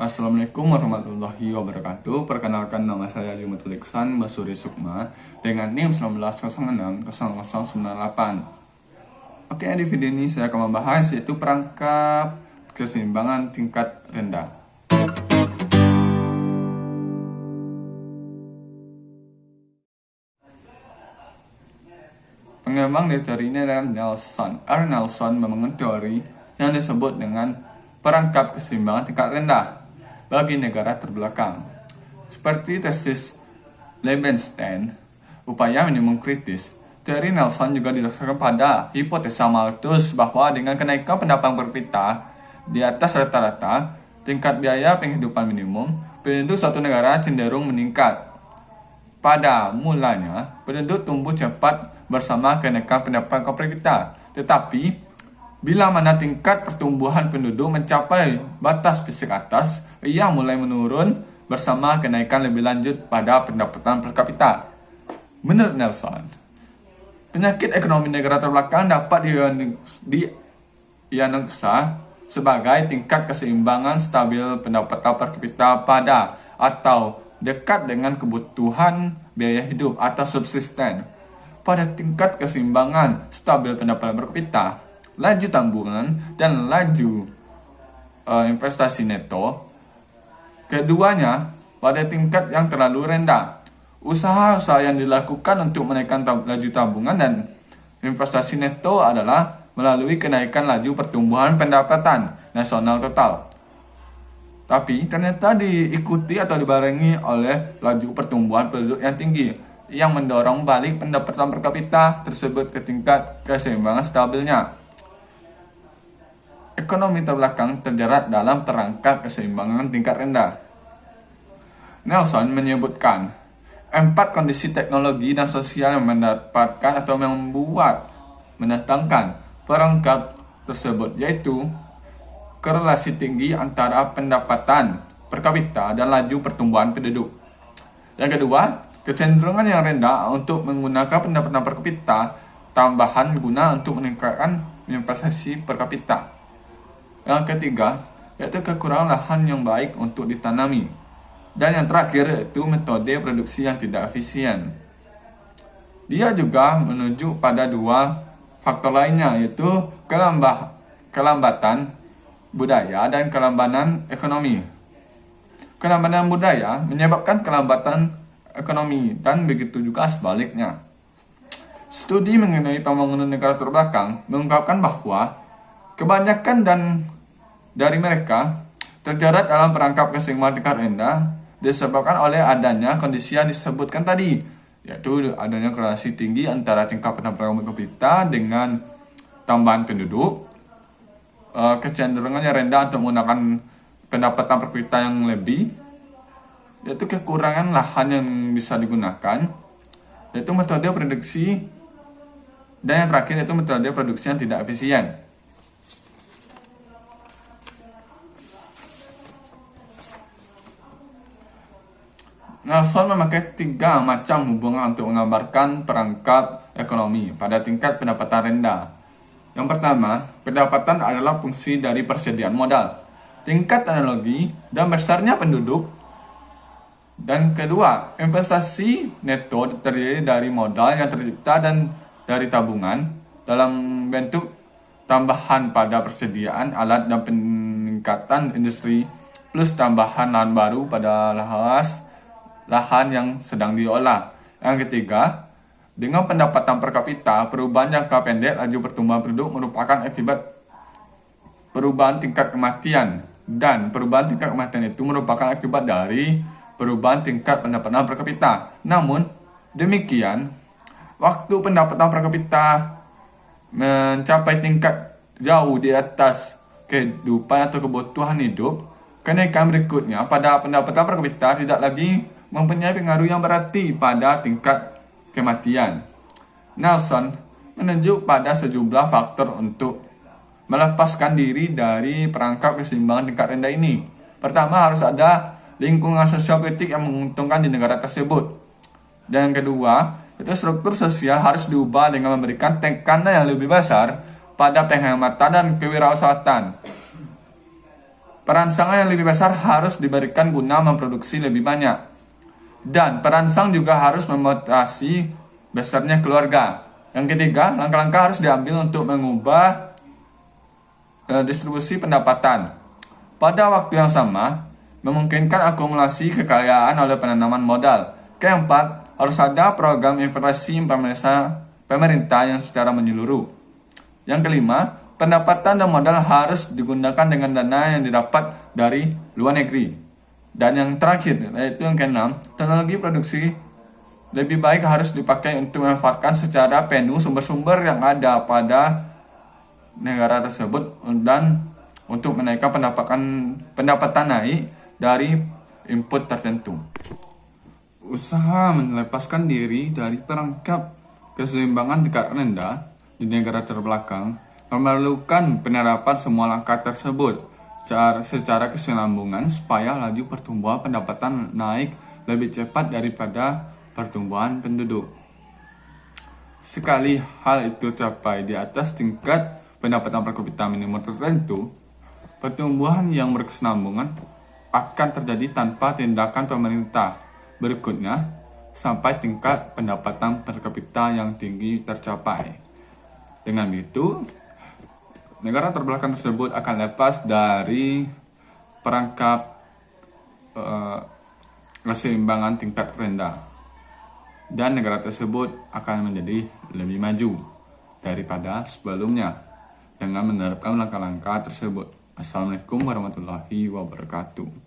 Assalamualaikum warahmatullahi wabarakatuh. Perkenalkan, nama saya Jumatul Iksan Basuri Sukma dengan NIM 19060098. Oke, di video ini saya akan membahas yaitu perangkap keseimbangan tingkat rendah. Pengembang dari teori ini adalah Nelson. Nelson membangun teori yang disebut dengan perangkap keseimbangan tingkat rendah bagi negara terbelakang. Seperti tesis Leibenstein, upaya minimum kritis, teori Nelson juga didasarkan pada hipotesa Malthus bahwa dengan kenaikan pendapatan per kapita di atas rata-rata tingkat biaya penghidupan minimum, penduduk suatu negara cenderung meningkat. Pada mulanya, penduduk tumbuh cepat bersama kenaikan pendapatan per kapita, tetapi bila mana tingkat pertumbuhan penduduk mencapai batas fisik atas, ia mulai menurun bersama kenaikan lebih lanjut pada pendapatan per kapita. Menurut Nelson, penyakit ekonomi negara terbelakang dapat dianalisa sebagai tingkat keseimbangan stabil pendapatan per kapita pada atau dekat dengan kebutuhan biaya hidup atau subsisten. Pada tingkat keseimbangan stabil pendapatan per kapita, laju tabungan dan laju investasi neto, keduanya pada tingkat yang terlalu rendah. Usaha-usaha yang dilakukan untuk menaikkan laju tabungan dan investasi neto adalah melalui kenaikan laju pertumbuhan pendapatan nasional total. Tapi ternyata diikuti atau dibarengi oleh laju pertumbuhan penduduk yang tinggi, yang mendorong balik pendapatan per kapita tersebut ke tingkat keseimbangan stabilnya. Ekonomi terbelakang terjerat dalam perangkap keseimbangan tingkat rendah. Nelson menyebutkan 4 kondisi teknologi dan sosial yang mendapatkan atau mendatangkan perangkap tersebut, yaitu korelasi tinggi antara pendapatan per kapita dan laju pertumbuhan penduduk. Yang kedua, kecenderungan yang rendah untuk menggunakan pendapatan per kapita tambahan guna untuk meningkatkan investasi per kapita. Yang ketiga, yaitu kekurangan lahan yang baik untuk ditanami. Dan yang terakhir, yaitu metode produksi yang tidak efisien. Dia juga menunjuk pada 2 faktor lainnya, yaitu kelambatan budaya dan kelambatan ekonomi. Kelambatan budaya menyebabkan kelambatan ekonomi, dan begitu juga sebaliknya. Studi mengenai pembangunan negara terbelakang mengungkapkan bahwa kebanyakan dari mereka terjerat dalam perangkap keseimbangan tingkat rendah disebabkan oleh adanya kondisi yang disebutkan tadi, yaitu adanya korelasi tinggi antara tingkat pendapatan per kapita dengan tambahan penduduk, kecenderungan yang rendah untuk menggunakan pendapatan per kapita yang lebih, yaitu kekurangan lahan yang bisa digunakan, yaitu metode produksi, dan yang terakhir yaitu metode produksi yang tidak efisien. Nelson memakai 3 macam hubungan untuk menggambarkan perangkap ekonomi pada tingkat pendapatan rendah. Yang pertama, pendapatan adalah fungsi dari persediaan modal, tingkat teknologi, dan besarnya penduduk. Dan kedua, investasi neto terdiri dari modal yang tercipta dan dari tabungan dalam bentuk tambahan pada persediaan alat dan peningkatan industri, plus tambahan lahan baru pada lahan yang sedang diolah. Yang ketiga, dengan pendapatan per kapita, perubahan jangka pendek laju pertumbuhan penduduk merupakan akibat perubahan tingkat kematian, dan perubahan tingkat kematian itu merupakan akibat dari perubahan tingkat pendapatan per kapita. Namun demikian, waktu pendapatan per kapita mencapai tingkat jauh di atas kehidupan atau kebutuhan hidup, kenaikan berikutnya pada pendapatan per kapita tidak lagi mempunyai pengaruh yang berarti pada tingkat kematian. Nelson menunjuk pada sejumlah faktor untuk melepaskan diri dari perangkap keseimbangan tingkat rendah ini. Pertama, harus ada lingkungan sosial politik yang menguntungkan di negara tersebut. Dan yang kedua, itu struktur sosial harus diubah dengan memberikan tekanan yang lebih besar pada penghematan dan kewirausahaan. Perangsangan yang lebih besar harus diberikan guna memproduksi lebih banyak. Dan perangsang juga harus memotivasi besarnya keluarga. Yang ketiga, langkah-langkah harus diambil untuk mengubah distribusi pendapatan. Pada waktu yang sama, memungkinkan akumulasi kekayaan oleh penanaman modal. Keempat, harus ada program investasi pemerintah yang secara menyeluruh. Yang kelima, pendapatan dan modal harus digunakan dengan dana yang didapat dari luar negeri. Dan yang terakhir, yaitu yang keenam, teknologi produksi lebih baik harus dipakai untuk memanfaatkan secara penuh sumber-sumber yang ada pada negara tersebut dan untuk menaikkan pendapatan naik dari input tertentu. Usaha melepaskan diri dari perangkap keseimbangan tingkat rendah di negara terbelakang memerlukan penerapan semua langkah tersebut secara kesinambungan supaya laju pertumbuhan pendapatan naik lebih cepat daripada pertumbuhan penduduk. Sekali hal itu tercapai di atas tingkat pendapatan per kapita minimum tertentu, pertumbuhan yang berkesinambungan akan terjadi tanpa tindakan pemerintah. Berikutnya, sampai tingkat pendapatan per kapita yang tinggi tercapai. Dengan begitu, negara terbelakang tersebut akan lepas dari perangkap keseimbangan tingkat rendah. Dan negara tersebut akan menjadi lebih maju daripada sebelumnya dengan menerapkan langkah-langkah tersebut. Assalamualaikum warahmatullahi wabarakatuh.